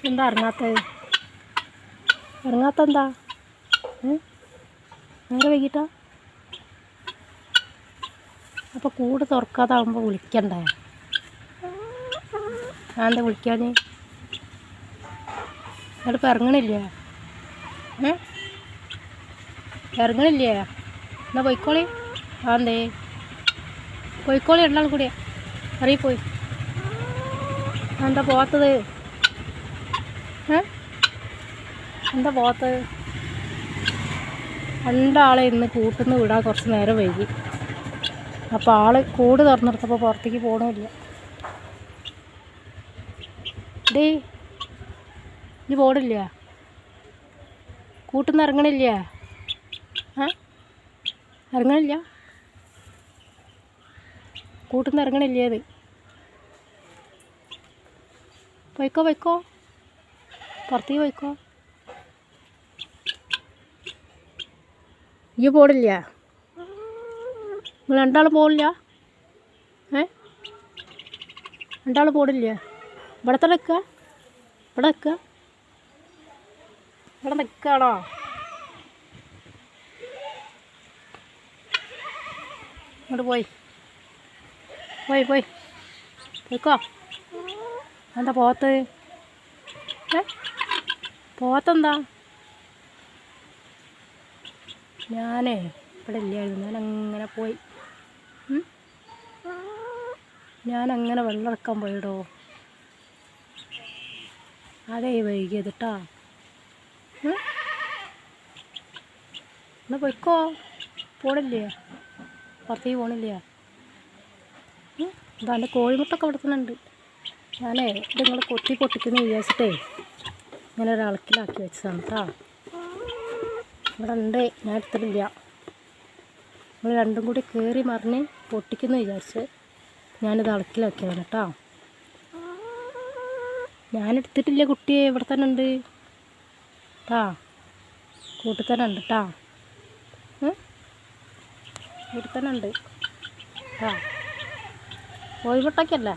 എന്താ ഇറങ്ങാത്തത്? ഇറങ്ങാത്തെന്താ? നേരെ വൈകിട്ടാ? അപ്പോൾ കൂട് തുറക്കാതാവുമ്പോൾ വിളിക്കണ്ടേ? ഞാൻ എന്താ വിളിക്കാൻ? എന്നിട്ടിപ്പോൾ ഇറങ്ങണില്ലേ? ഇറങ്ങണില്ലേ? എന്നാ പോയിക്കോളി. അതെന്തേ പോയിക്കോളി? രണ്ടാൾ കൂടിയാ അറിയിപ്പോയി. എന്താ പോകാത്തത്? എന്താ പോകാത്തത്? രണ്ടാളെ ഇന്ന് കൂട്ടുന്ന വിടാൻ കുറച്ച് നേരം വൈകി. അപ്പോൾ ആൾ കൂട് തുറന്നെടുത്തപ്പോൾ പുറത്തേക്ക് പോകണമില്ല. ഡേ ഇനി പോടില്ല? കൂട്ടിൽ നിന്ന് ഇറങ്ങണില്ല? ഇറങ്ങണില്ല? കൂട്ടിൽ നിന്ന് ഇറങ്ങണില്ലേ? അത് പോയിക്കോ പോയിക്കോ, പുറത്തേക്ക് പോയിക്കോ. ഈ പോടില്ല? നിങ്ങൾ രണ്ടാളും പോടില്ല? രണ്ടാൾ പോടില്ല? ഇവിടെ തന്നെ നിൽക്കുക? ഇവിടെ നിൽക്കുക? ഇവിടെ നിൽക്കുകയാണോ? ഇങ്ങോട്ട് പോയി പോയി പോയി പോയിക്കോ. എന്താ പോകത്ത്? പോകത്തെന്താ? ഞാനേ ഇവിടെ ഇല്ലായിരുന്നു. ഞാനങ്ങനെ പോയി. ഞാനങ്ങനെ വെള്ളം എടുക്കാൻ പോയിടോ. അതേ വൈകിയത് കേട്ടോ. എന്നാ പോയിക്കോ. പോണില്ലേ? പുറത്തേക്ക് പോണില്ലേ? ഇതാ എൻ്റെ കോഴിമുട്ടൊക്കെ ഇവിടെ തന്നെ ഉണ്ട്. ഞാനേ ഇത് നിങ്ങൾ കൊത്തി പൊട്ടിക്കുന്നു വിചാരിച്ചിട്ടേ ഇങ്ങനെ ഒരളക്കിലാക്കി വെച്ചതാണ് കേട്ടോ. ഇവിടെ ഉണ്ട്, ഞാൻ എടുത്തിട്ടില്ല. നിങ്ങൾ രണ്ടും കൂടി കയറി മറിഞ്ഞ് പൊട്ടിക്കുന്നു വിചാരിച്ച് ഞാനിത് അളക്കിലാക്കിയതാണ് കേട്ടോ. ഞാനെടുത്തിട്ടില്ല കുട്ടിയെ, ഇവിടെ തന്നെ ഉണ്ട് കേട്ടോ. കൂട്ടിൽ തന്നെ ഉണ്ട് കേട്ടോ. ഇവിടെ തന്നെ ഉണ്ട് കേട്ടോ. കോഴിമുട്ടയ്ക്കല്ല,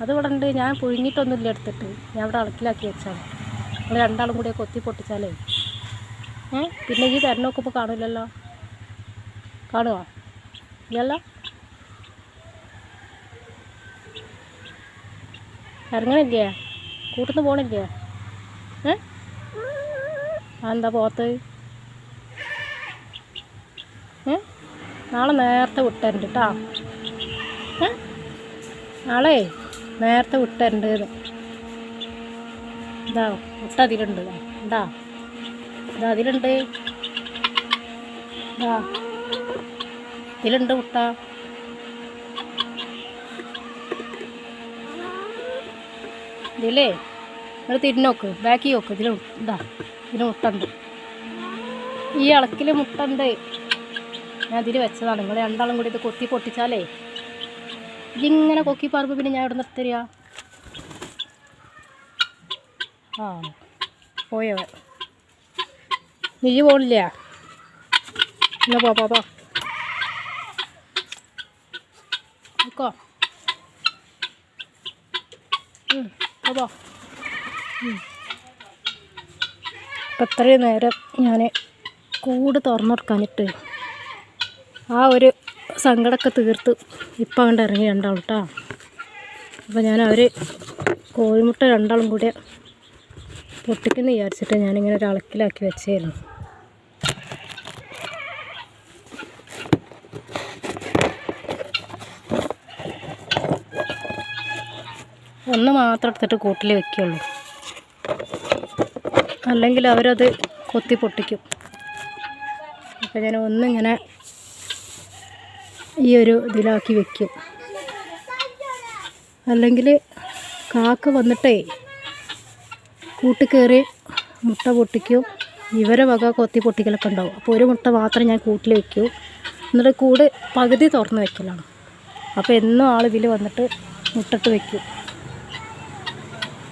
അത് ഇവിടെ ഉണ്ട്. ഞാൻ പുഴുങ്ങിയിട്ടൊന്നുമില്ല എടുത്തിട്ട്, ഞാൻ ഇവിടെ അളക്കിലാക്കി വെച്ചാണ്. നിങ്ങൾ രണ്ടാളും കൂടി കൊത്തി പൊട്ടിച്ചാലേ പിന്നെ ഈ തരണമൊക്കെ ഇപ്പോൾ കാണില്ലല്ലോ. കാണുമോ? ഇല്ലല്ലോ. ഇറങ്ങണില്ലേ? കൂട്ടിൽ നിന്ന് പോകണില്ലേ? എന്താ പോകത്ത്? നാളെ നേരത്തെ വിട്ടരുണ്ട് കേട്ടോ. നാളെ നേരത്തെ വിട്ടരുണ്ട്. ഇതാ മുട്ട അതിലുണ്ട്. എന്താ ഇതാ അതിലുണ്ട്. ഇതാ ഇതിലുണ്ട് മുട്ട. ഇതിലേ നിങ്ങൾ തിരിഞ്ഞോക്ക്, ബാക്കി നോക്ക്. ഇതിൽ ഇതാ ഇതിന് മുട്ട ഉണ്ട്. ഈ ഇളക്കിൽ മുട്ട ഉണ്ട്. ഞാൻ ഇതിൽ വെച്ചതാണ്. നിങ്ങൾ രണ്ടാളും കൂടി ഇത് കൊത്തി പൊട്ടിച്ചാലേ ഇതിങ്ങനെ കൊക്കി പറമ്പ് പിന്നെ ഞാൻ ഇവിടെ നിർത്തരിക. ആ പോയോ? നീ പോണില്ല? എന്നാ പോ പോ നോക്കോ. പോ. അപ്പം ഇത്രയും നേരം ഞാൻ കൂട് തുറന്നു കൊടുക്കാനിട്ട് ആ ഒരു സങ്കടമൊക്കെ തീർത്ത് ഇപ്പം അങ്ങോട്ട് ഇറങ്ങി രണ്ടാളും കേട്ടോ. അപ്പോൾ ഞാൻ അവർ കോഴിമുട്ട രണ്ടാളും കൂടി പൊട്ടിക്കുന്ന വിചാരിച്ചിട്ട് ഞാനിങ്ങനെ ഒരു അളക്കിലാക്കി വെച്ചായിരുന്നു. ഒന്ന് മാത്രം എടുത്തിട്ട് കൂട്ടിൽ വെക്കുകയുള്ളൂ, അല്ലെങ്കിൽ അവരത് കൊത്തി പൊട്ടിക്കും. അപ്പോൾ ഞാൻ ഒന്നിങ്ങനെ ഈ ഒരു ഇതിലാക്കി വെക്കും, അല്ലെങ്കിൽ കാക്ക വന്നിട്ടേ കൂട്ടി കയറി മുട്ട പൊട്ടിക്കും. ഇവരെ വക കൊത്തി പൊട്ടിക്കലൊക്കെ ഉണ്ടാവും. അപ്പോൾ ഒരു മുട്ട മാത്രം ഞാൻ കൂട്ടിൽ വെക്കും. എന്നിട്ട് കൂട് പകുതി തുറന്ന് വെക്കലാണ്. അപ്പോൾ എന്നും ആൾ ഇതിൽ വന്നിട്ട് മുട്ടിട്ട് വെക്കും.